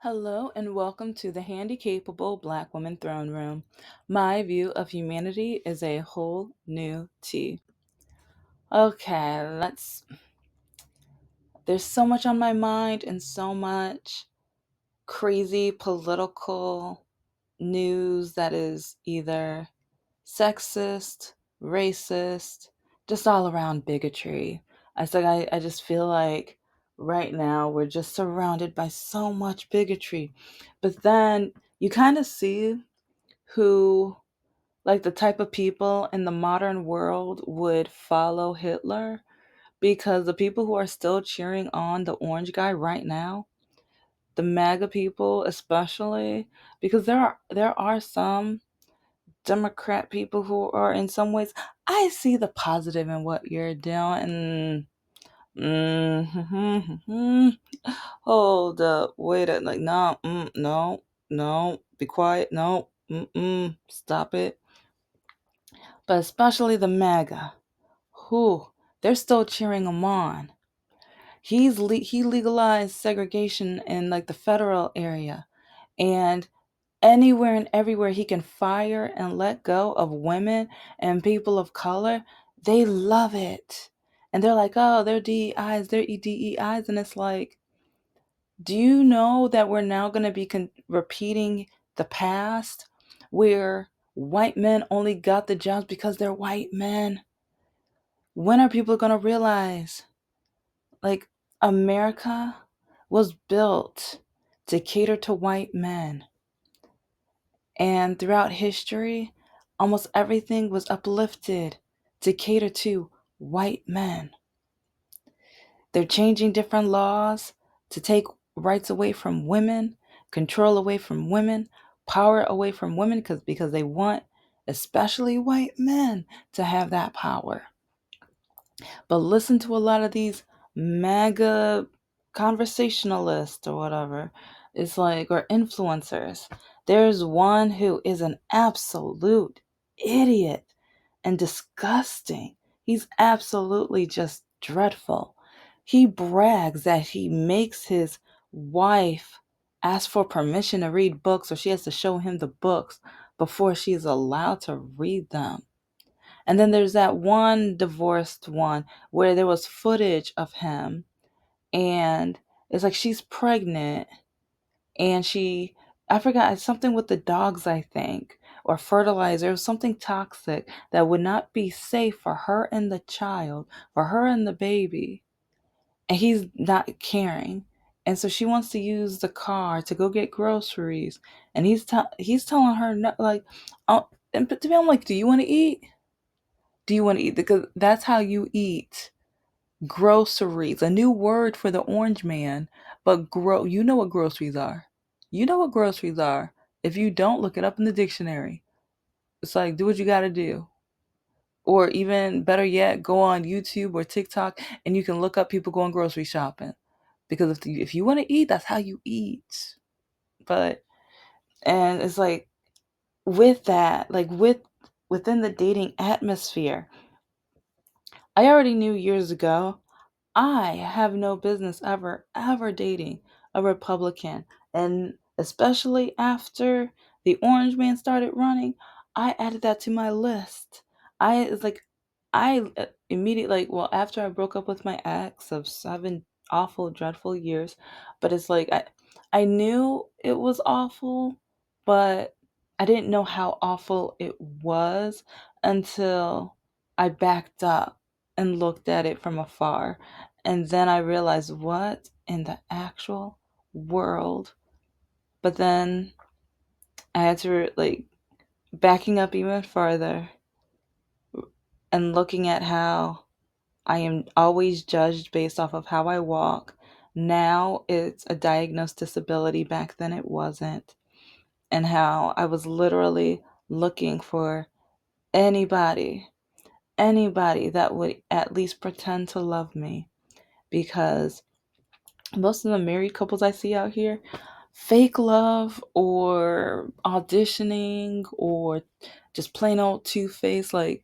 Hello and welcome to the Handicapable Black Woman Throne Room. My view of humanity is a whole new tea. Okay, there's so much on my mind and so much crazy political news that is either sexist, racist, just all around bigotry. I just feel like right now we're just surrounded by so much bigotry. But then you kind of see who, like the type of people in the modern world would follow Hitler, because the people who are still cheering on the orange guy right now, the MAGA people especially, because there are some Democrat people who are in some ways, I see the positive in what you're doing. Hold up, wait a like no, no, no, be quiet, no, stop it. But especially the MAGA, who they're still cheering him on. He legalized segregation in like the federal area, and anywhere and everywhere he can fire and let go of women and people of color, they love it. And they're like, oh, they're DEIs, they're DEIs. And it's like, do you know that we're now going to be repeating the past where white men only got the jobs because they're white men? When are people going to realize, like, America was built to cater to white men? And throughout history, almost everything was uplifted to cater to white men. They're changing different laws to take rights away from women, control away from women, power away from women, because they want especially white men to have that power. But listen to a lot of these MAGA conversationalists or whatever. It's like, or influencers. There's one who is an absolute idiot and disgusting. He's absolutely just dreadful. He brags that he makes his wife ask for permission to read books, or she has to show him the books before she is allowed to read them. And then there's that one divorced one where there was footage of him, and it's like she's pregnant, and I forgot, it's something with the dogs, I think, or fertilizer, or something toxic that would not be safe for her and the child, for her and the baby. And he's not caring. And so she wants to use the car to go get groceries. And he's telling her, no, like, oh, and to me, I'm like, do you want to eat? Do you want to eat? Because that's how you eat. Groceries, a new word for the orange man, but you know what groceries are. You know what groceries are. If you don't, look it up in the dictionary. It's like, do what you got to do. Or even better yet, go on YouTube or TikTok and you can look up people going grocery shopping. Because if you want to eat, that's how you eat. But, and it's like, with that, like within the dating atmosphere, I already knew years ago I have no business ever dating a Republican. And especially after the Orange Man started running, I added that to my list. It's like, immediately, like, well, after I broke up with my ex of 7 awful, dreadful years, but it's like, I knew it was awful, but I didn't know how awful it was until I backed up and looked at it from afar. And then I realized, what in the actual world? But then I had to, like, backing up even further and looking at how I am always judged based off of how I walk. Now it's a diagnosed disability. Back then it wasn't. And how I was literally looking for anybody, anybody that would at least pretend to love me, because most of the married couples I see out here, fake love or auditioning or just plain old two-faced. Like,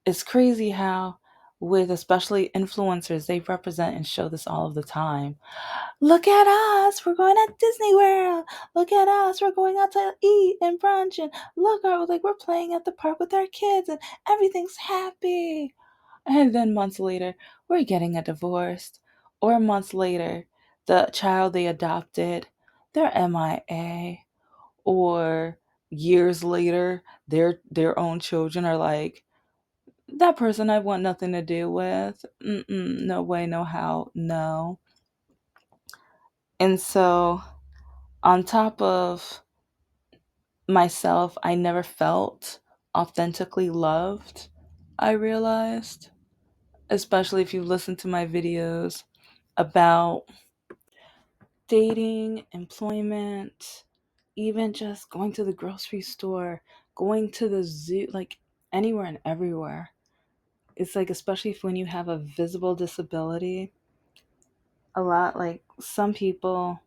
it's crazy how with especially influencers. They represent and show this all of the time. Look at us, we're going to Disney World. Look at us, we're going out to eat and brunch, and look, like we're playing at the park with our kids, and everything's happy. And then months later, we're getting a divorce. Or months later, the child they adopted, they're MIA. Or years later, their own children are like, that person I want nothing to do with. Mm-mm, no way, no how, no. And so, on top of myself, I never felt authentically loved, I realized, especially if you listen to my videos about dating, employment, even just going to the grocery store, going to the zoo, like anywhere and everywhere. It's like, especially if when you have a visible disability, a lot like some people,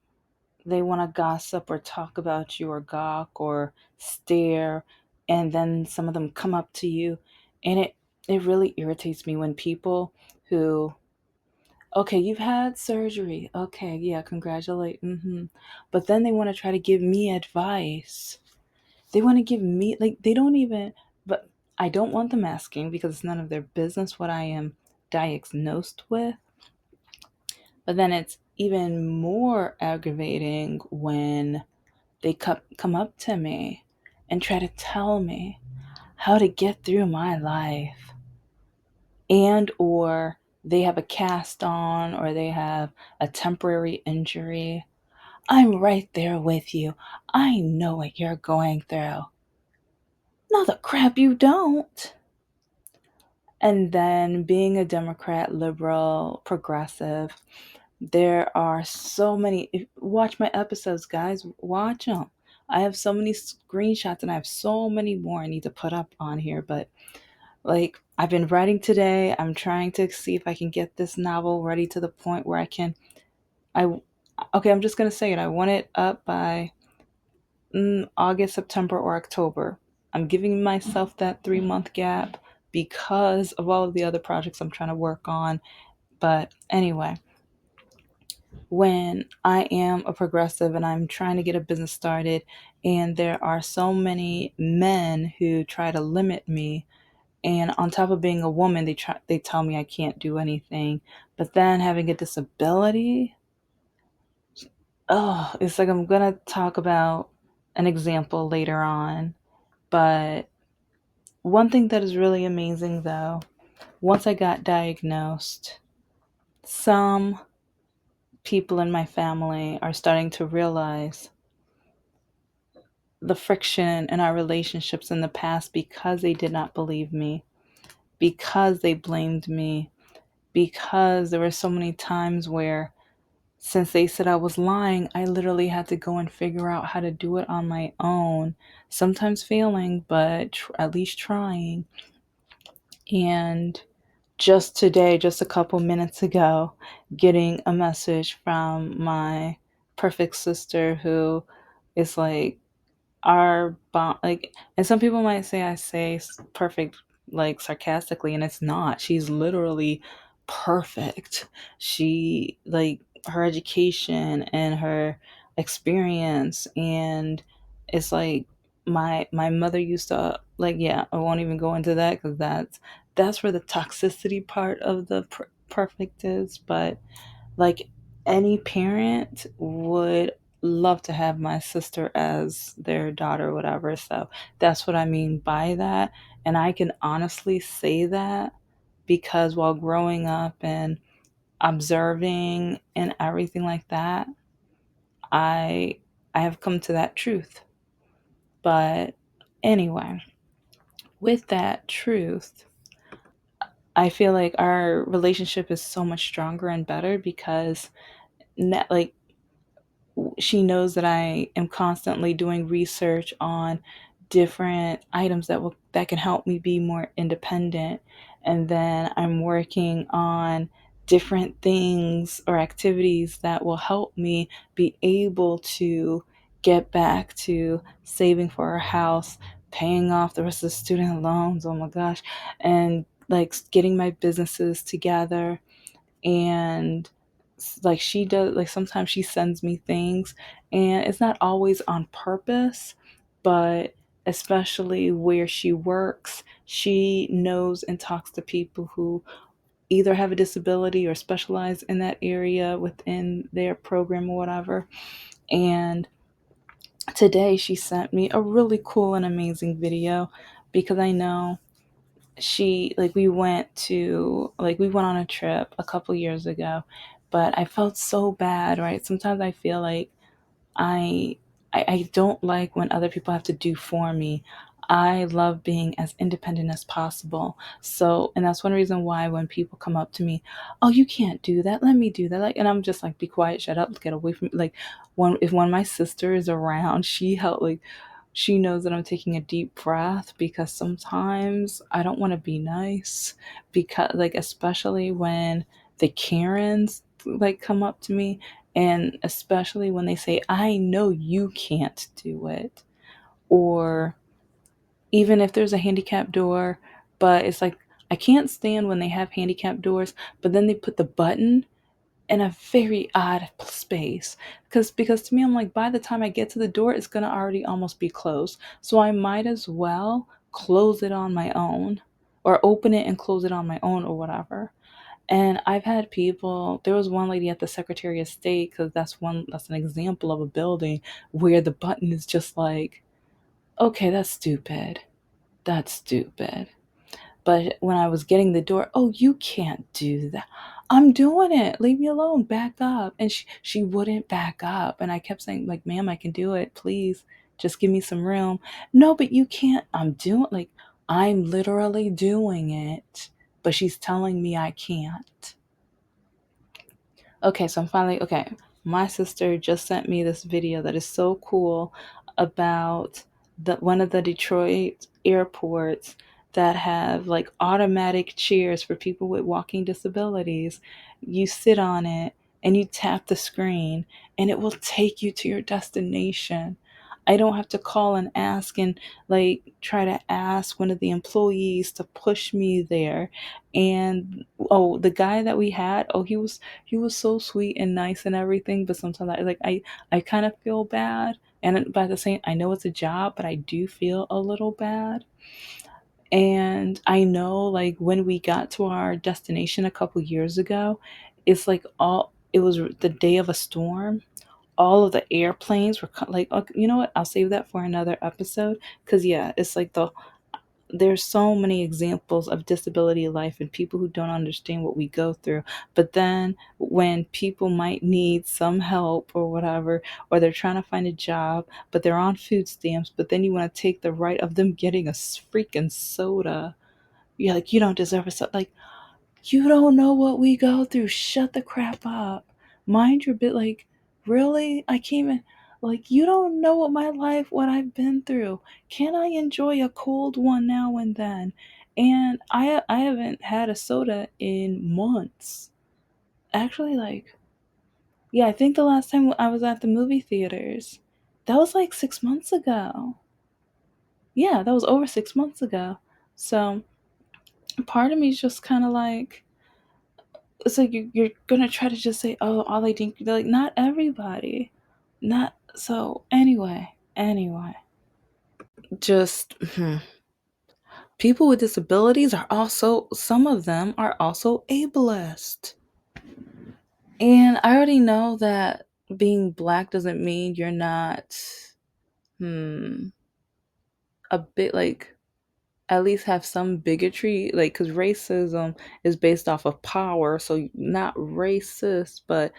they want to gossip or talk about you or gawk or stare, and then some of them come up to you, and it really irritates me when people who, okay, you've had surgery. Okay, yeah, congratulate. But then they want to try to give me advice. They want to give me, like, they don't even, but I don't want them asking because it's none of their business what I am diagnosed with. But then it's even more aggravating when they come up to me and try to tell me how to get through my life, and or they have a cast on or they have a temporary injury. I'm right there with you. I know what you're going through. No, the crap you don't. And then being a Democrat, liberal, progressive, there are so many. Watch my episodes, guys. Watch them. I have so many screenshots and I have so many more I need to put up on here. But like, I've been writing today. I'm trying to see if I can get this novel ready to the point where I can. I okay. I'm just gonna say it. I want it up by August, September, or October. I'm giving myself that 3 month gap because of all of the other projects I'm trying to work on. But anyway, when I am a progressive and I'm trying to get a business started, and there are so many men who try to limit me, and on top of being a woman, they tell me I can't do anything. But then having a disability, oh, it's like I'm gonna talk about an example later on. But one thing that is really amazing though, once I got diagnosed, some people in my family are starting to realize the friction in our relationships in the past because they did not believe me, because they blamed me, because there were so many times where, since they said I was lying, I literally had to go and figure out how to do it on my own, sometimes failing, but at least trying. And just today, just a couple minutes ago, getting a message from my perfect sister who is like, our bond, like, and some people might say I say perfect like sarcastically, and it's not. She's literally perfect. She, like, her education and her experience, and it's like my mother used to, like, yeah, I won't even go into that because that's where the toxicity part of the perfect is. But like, any parent would love to have my sister as their daughter, whatever. So that's what I mean by that. And I can honestly say that because while growing up and observing and everything like that, I I have come to that truth. But anyway, with that truth, I feel like our relationship is so much stronger and better because like, she knows that I am constantly doing research on different items that can help me be more independent, and then I'm working on different things or activities that will help me be able to get back to saving for a house, paying off the rest of the student loans, oh my gosh, and like getting my businesses together. And like she does, like sometimes she sends me things, and it's not always on purpose, but especially where she works, she knows and talks to people who either have a disability or specialize in that area within their program or whatever. And today she sent me a really cool and amazing video, because I know she, like, we went on a trip a couple years ago, but I felt so bad, right? Sometimes I feel like I, I don't like when other people have to do for me. I love being as independent as possible. So, and that's one reason why when people come up to me, "Oh, you can't do that. Let me do that." Like, and I'm just like, "Be quiet, shut up, get away from me." Like, one of my sisters is around, she knows that I'm taking a deep breath, because sometimes I don't want to be nice, because like especially when the Karens like come up to me, and especially when they say, "I know you can't do it." Or even if there's a handicap door, but it's like I can't stand when they have handicap doors, but then they put the button in a very odd space, because to me, I'm like, by the time I get to the door, it's gonna already almost be closed, so I might as well close it on my own, or open it and close it on my own, or whatever. And I've had people, there was one lady at the Secretary of State, because that's an example of a building where the button is just like, okay, that's stupid. But when I was getting the door, "Oh, you can't do that." "I'm doing it. Leave me alone. Back up." And she wouldn't back up. And I kept saying, like, "Ma'am, I can do it. Please, just give me some room." "No, but you can't." I'm literally doing it, but she's telling me I can't. Okay, so I'm finally okay. My sister just sent me this video that is so cool about the one of the Detroit airports that have like automatic chairs for people with walking disabilities. You sit on it and you tap the screen, and it will take you to your destination. I don't have to call and ask and like try to ask one of the employees to push me there. And oh, the guy that we had, oh, he was so sweet and nice and everything, but sometimes I kind of feel bad. And by the same, I know it's a job, but I do feel a little bad. And I know, like, when we got to our destination a couple years ago, it's like it was the day of a storm. All of the airplanes were like, okay, you know what? I'll save that for another episode. Cause yeah, it's like there's so many examples of disability life and people who don't understand what we go through. But then when people might need some help or whatever, or they're trying to find a job, but they're on food stamps, but then you want to take the right of them getting a freaking soda. You're like, you don't deserve a soda. Like, you don't know what we go through. Shut the crap up. Mind your bit. Like, really? I can't even. Like, you don't know what I've been through. Can I enjoy a cold one now and then? And I haven't had a soda in months. Actually, like, yeah, I think the last time I was at the movie theaters, that was like 6 months ago. Yeah, that was over 6 months ago. So part of me is just kind of like, it's like you're gonna try to just say, "Oh, all I think," they're like, not everybody, not so. Anyway, just people with disabilities are also, some of them are also ableist, and I already know that being black doesn't mean you're not hmm a bit like, at least have some bigotry, like, because racism is based off of power, so not racist, but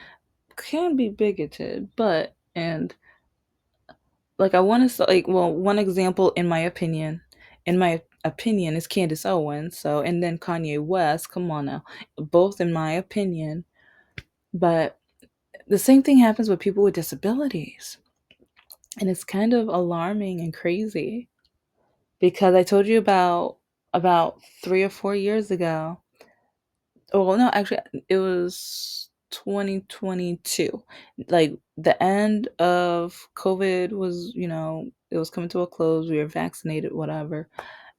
can be bigoted. But and like, I want to say, like, well, one example in my opinion is Candace Owens. So, and then Kanye West, come on now, both in my opinion. But the same thing happens with people with disabilities, and it's kind of alarming and crazy, because I told you about 3 or 4 years ago. Oh, well, no, actually, it was 2022. Like, the end of COVID was, it was coming to a close. We were vaccinated, whatever.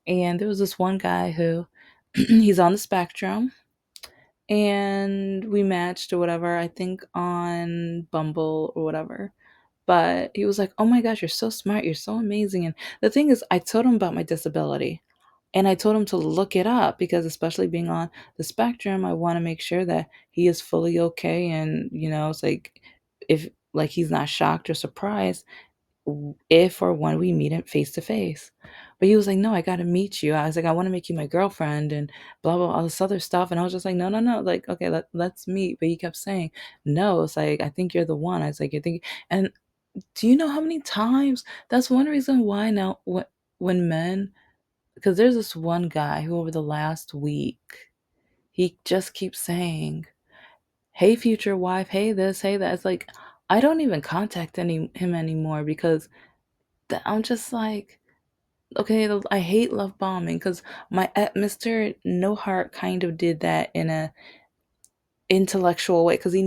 And there was this one guy who He's on the spectrum, and we matched or whatever, I think on Bumble or whatever. But he was like, "Oh my gosh, you're so smart. You're so amazing." And the thing is, I told him about my disability, and I told him to look it up because, especially being on the spectrum, I want to make sure that he is fully okay. And, it's like, if like he's not shocked or surprised if or when we meet him face to face. But he was like, "No, I got to meet you." I was like, "I want to make you my girlfriend," and blah, blah, all this other stuff. And I was just like, "No, no, no. Like, okay, let's meet." But he kept saying, "No, it's like, I think you're the one." I was like, "You think?" And do you know how many times? That's one reason why now, when men, because there's this one guy who over the last week, he just keeps saying, "Hey, future wife, hey this, hey that." It's like, I don't even contact him anymore because I'm just like, okay, I hate love bombing because Mr. No Heart kind of did that in a intellectual way because he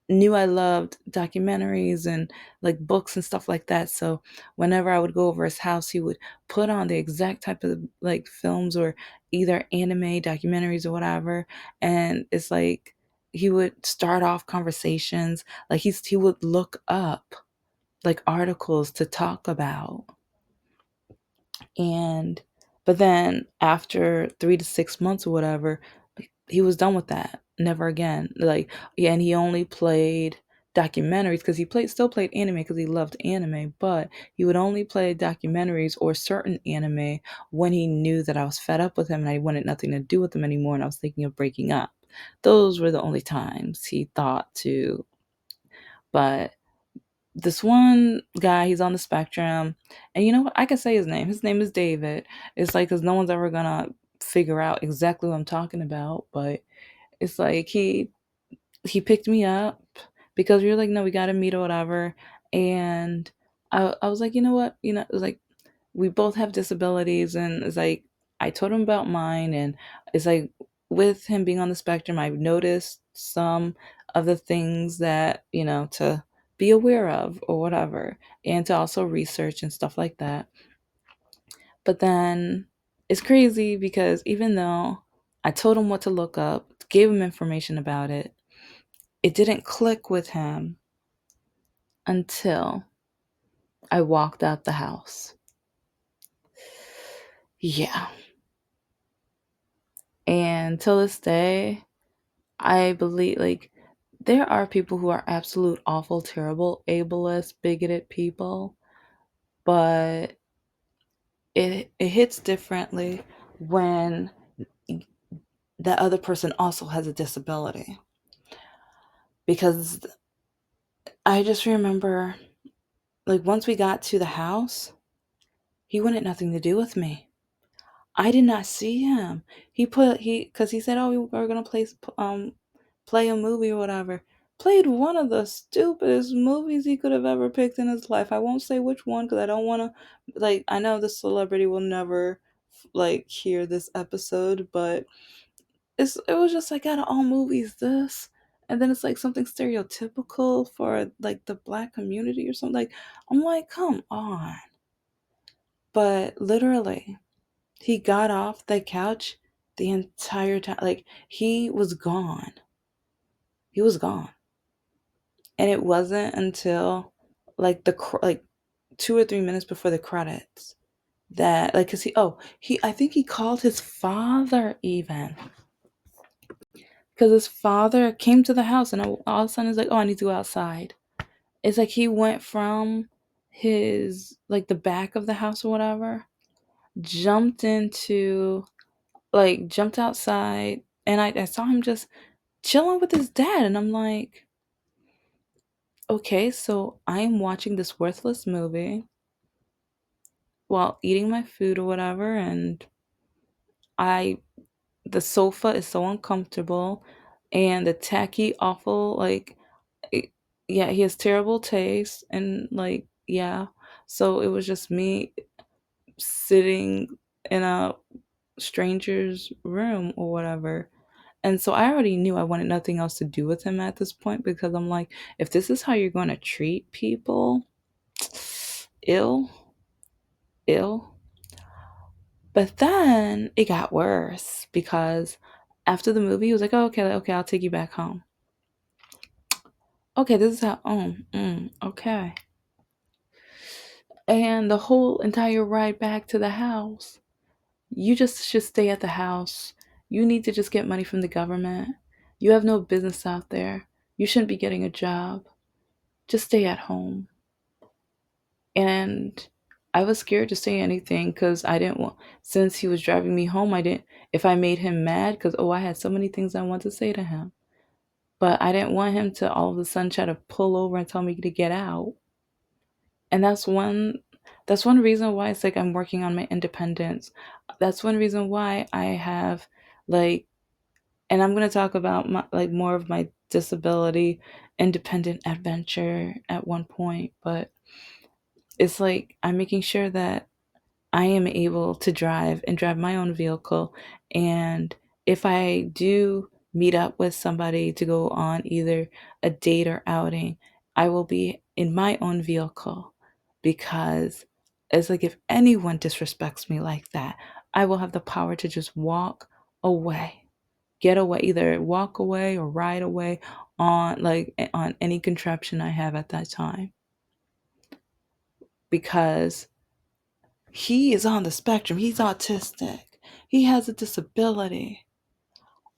knew I loved documentaries and like books and stuff like that. So whenever I would go over his house, he would put on the exact type of like films or either anime, documentaries, or whatever. And it's like he would start off conversations like he would look up like articles to talk about. And but then after 3 to 6 months or whatever, he was done with that. Never again. Like, yeah, and he only played documentaries because he still played anime because he loved anime, but he would only play documentaries or certain anime when he knew that I was fed up with him and I wanted nothing to do with him anymore and I was thinking of breaking up. Those were the only times he thought to. But this one guy, he's on the spectrum, and you know what? I can say his name. His name is David. It's like, because no one's ever gonna figure out exactly what I'm talking about, but it's like he picked me up because we were like, no, we gotta meet or whatever. And I was like, you know what? It was like, we both have disabilities, and it's like, I told him about mine. And it's like, with him being on the spectrum, I've noticed some of the things that, to be aware of or whatever, and to also research and stuff like that. But then it's crazy because even though I told him what to look up, gave him information about it, it didn't click with him until I walked out the house. Yeah. And till this day, I believe, like, there are people who are absolute awful, terrible, ableist, bigoted people, but it hits differently when that other person also has a disability. Because I just remember, like, once we got to the house, he wanted nothing to do with me. I did not see him. Because he said, "Oh, we were gonna play a movie or whatever." Played one of the stupidest movies he could have ever picked in his life. I won't say which one because I don't want to. Like, I know the celebrity will never like hear this episode, but it was just like, out of all movies, this. And then it's like something stereotypical for like the black community or something. Like, I'm like, come on. But literally, he got off the couch the entire time. Like, he was gone. He was gone. And it wasn't until like like 2 or 3 minutes before the credits that, like, cause I think he called his father even, cause his father came to the house and all of a sudden he's like, "Oh, I need to go outside." It's like he went from his like the back of the house or whatever, jumped into jumped outside, and I saw him just chilling with his dad, and I'm like, okay, so I am watching this worthless movie while eating my food or whatever, and I the sofa is so uncomfortable, and the tacky, awful, it, yeah, he has terrible taste, and like, yeah, so it was just me sitting in a stranger's room or whatever. And so I already knew I wanted nothing else to do with him at this point because I'm like, if this is how you're going to treat people, ill, ill. But then it got worse because after the movie, he was like, oh, okay, okay, I'll take you back home. Okay, this is how, okay. And the whole entire ride back to the house, you just should stay at the house. You need to just get money from the government. You have no business out there. You shouldn't be getting a job. Just stay at home. And I was scared to say anything because I didn't want, since he was driving me home, I didn't, if I made him mad, because, oh, I had so many things I wanted to say to him. But I didn't want him to all of a sudden try to pull over and tell me to get out. And that's one reason why it's like I'm working on my independence. That's one reason why I have like, and I'm going to talk about my, like, more of my disability independent adventure at one point, but it's like I'm making sure that I am able to drive and drive my own vehicle. And if I do meet up with somebody to go on either a date or outing, I will be in my own vehicle, because it's like if anyone disrespects me like that, I will have the power to just walk away, get away, either walk away or ride away on on any contraption I have at that time, because he is on the spectrum. He's autistic. He has a disability.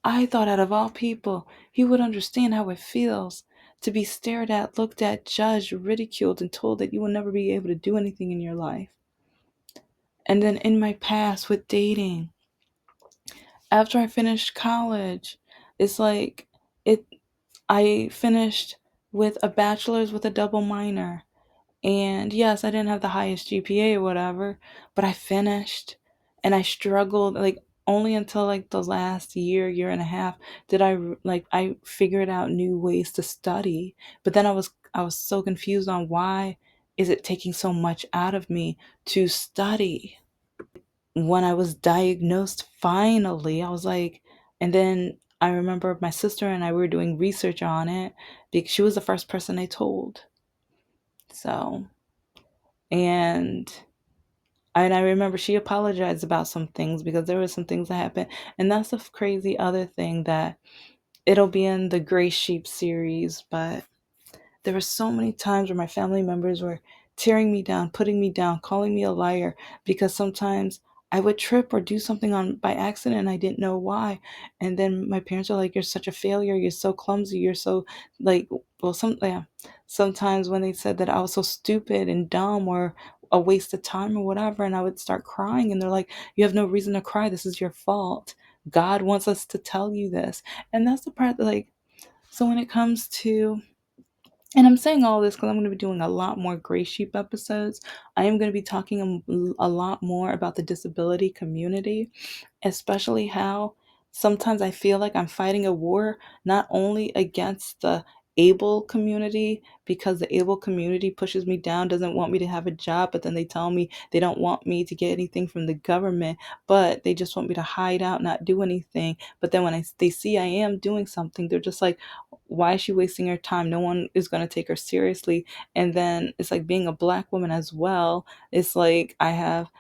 I thought out of all people, he would understand how it feels to be stared at, looked at, judged, ridiculed, and told that you will never be able to do anything in your life. And then in my past with dating, after I finished college, it's like it I finished with a bachelor's with a double minor. And yes, I didn't have the highest GPA or whatever, but I finished, and I struggled like only until like the last year and a half did I figured out new ways to study. But then I was so confused on why is it taking so much out of me to study. When I was diagnosed finally, I was like, and then I remember my sister and I were doing research on it because she was the first person I told. So, and I remember she apologized about some things because there were some things that happened. And that's the crazy other thing that it'll be in the Gray Sheep series, but there were so many times where my family members were tearing me down, putting me down, calling me a liar, because sometimes I would trip or do something on by accident and I didn't know why. And then my parents are like, "You're such a failure. You're so clumsy. You're so like." Well, yeah. Sometimes when they said that I was so stupid and dumb or a waste of time or whatever, and I would start crying, and they're like, "You have no reason to cry. This is your fault. God wants us to tell you this." And that's the part that, like, so when it comes to, and I'm saying all this because I'm going to be doing a lot more Gray Sheep episodes. I am going to be talking a lot more about the disability community, especially how sometimes I feel like I'm fighting a war not only against the able community, because the able community pushes me down, doesn't want me to have a job, but then they tell me they don't want me to get anything from the government, but they just want me to hide out, not do anything. But then when they see I am doing something, they're just like, why is she wasting her time? No one is going to take her seriously. And then it's like being a black woman as well. It's like I have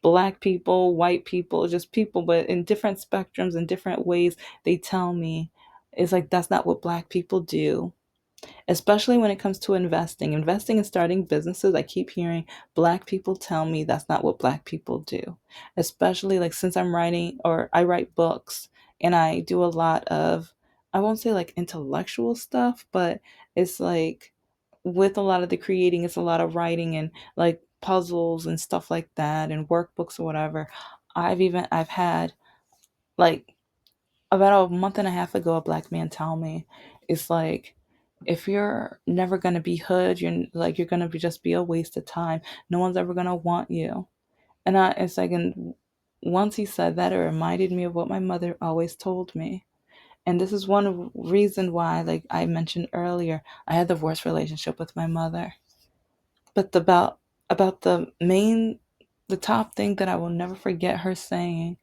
black people, white people, just people, but in different spectrums, in different ways, they tell me it's like that's not what black people do. Especially when it comes to investing and starting businesses. I keep hearing black people tell me that's not what black people do. Especially like since I'm writing, or I write books, and I do a lot of, I won't say like intellectual stuff, but it's like with a lot of the creating, it's a lot of writing and like puzzles and stuff like that and workbooks or whatever. I've had like about a month and a half ago, a black man tell me, it's like, if you're never gonna be hood, you're gonna be just be a waste of time. No one's ever gonna want you. And it's like, and once he said that, it reminded me of what my mother always told me. And this is one reason why, like I mentioned earlier, I had the worst relationship with my mother. But about the top thing that I will never forget her saying,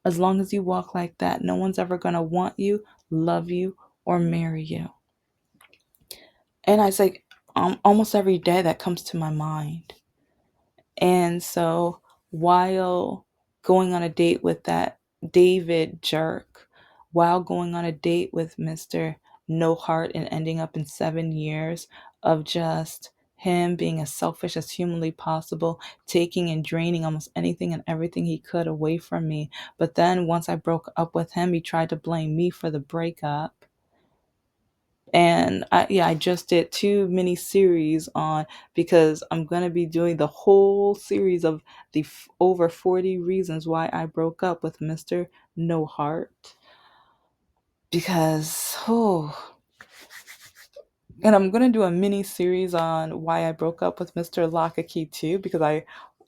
as long as you walk like that, no one's ever gonna want you, love you, or marry you. And I was like, almost every day that comes to my mind. And so while going on a date with that David jerk, while going on a date with Mr. No Heart, and ending up in 7 years of just him being as selfish as humanly possible, taking and draining almost anything and everything he could away from me. But then once I broke up with him, he tried to blame me for the breakup. And I just did two mini series on, because I'm going to be doing the whole series of the over 40 reasons why I broke up with Mr. No Heart. Because, oh, and I'm going to do a mini series on why I broke up with Mr. Lockakey too, because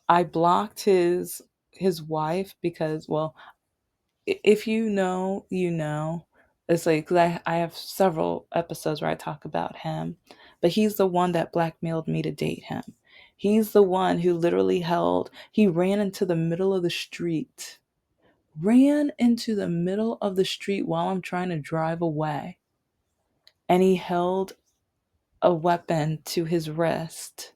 I blocked his wife because, well, if you know, you know. It's like, 'cause I have several episodes where I talk about him, but he's the one that blackmailed me to date him. He's the one who literally he ran into the middle of the street, ran into the middle of the street while I'm trying to drive away. And he held a weapon to his wrist,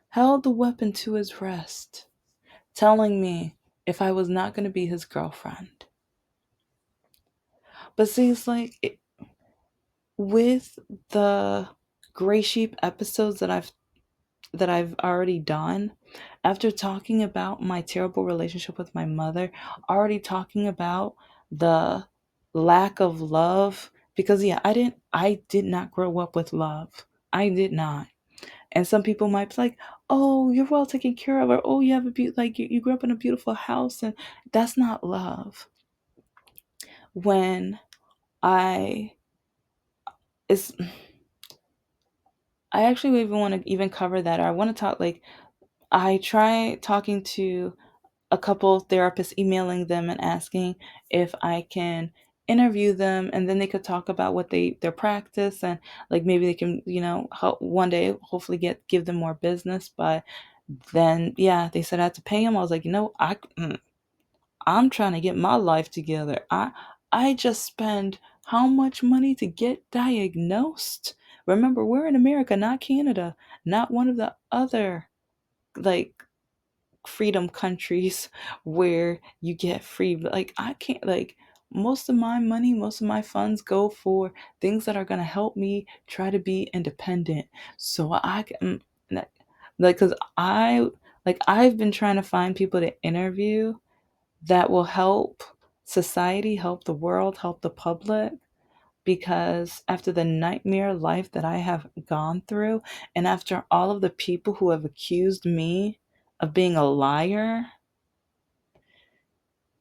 held the weapon to his wrist, telling me if I was not going to be his girlfriend. But see, it's like, with the Gray Sheep episodes that I've already done, after talking about my terrible relationship with my mother, already talking about the lack of love, because yeah, I did not grow up with love. I did not. And some people might be like, "Oh, you're well taken care of," or "Oh, you have you grew up in a beautiful house," and that's not love. When I it's I actually even want to even cover that. Or I want to talk, like, I try talking to a couple therapists, emailing them and asking if I can interview them, and then they could talk about what their practice, and like maybe they can, help one day hopefully give them more business. But then yeah, they said I had to pay them. I was like, I'm trying to get my life together. I just spend how much money to get diagnosed? Remember, we're in America, not Canada, not one of the other, like, freedom countries where you get free. But like, I can't, like, most of my money, most of my funds go for things that are going to help me try to be independent. So I can, like, cuz I've been trying to find people to interview that will help society, help the world, help the public. Because after the nightmare life that I have gone through, and after all of the people who have accused me of being a liar,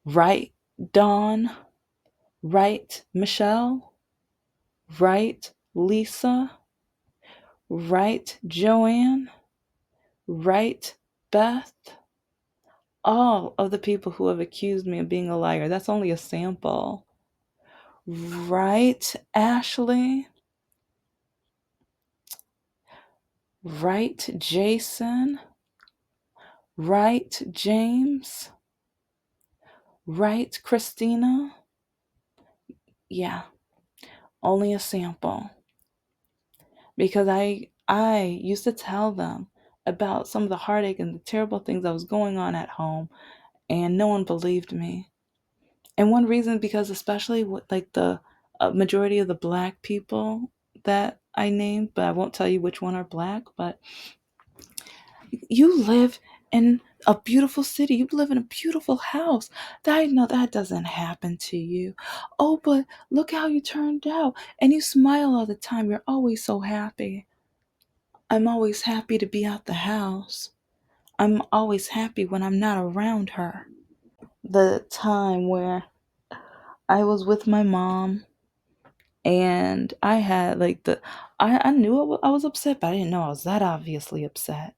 right, Dawn? Right, Michelle? Right, Lisa? Right, Joanne? Right, Beth? All of the people who have accused me of being a liar. That's only a sample. Right, Ashley? Right, Jason? Right, James? Right, Christina? Yeah, only a sample. Because I used to tell them about some of the heartache and the terrible things that was going on at home, and no one believed me. And one reason, because especially with like the majority of the black people that I named, but I won't tell you which one are black, but you live in a beautiful city. You live in a beautiful house. I know that doesn't happen to you. Oh, but look how you turned out. And you smile all the time. You're always so happy. I'm always happy to be out the house. I'm always happy when I'm not around her. The time where I was with my mom, and I had like I knew I was upset, but I didn't know I was that obviously upset.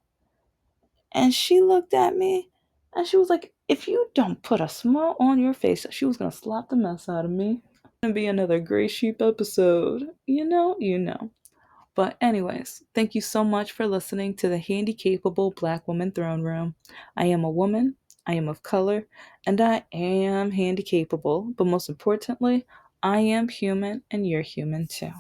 And she looked at me and she was like, if you don't put a smile on your face, she was going to slap the mess out of me. Gonna be another Gray Sheep episode. You know. But, anyways, thank you so much for listening to the Handicapable Black Woman Throne Room. I am a woman, I am of color, and I am handicapable. But most importantly, I am human, and you're human too.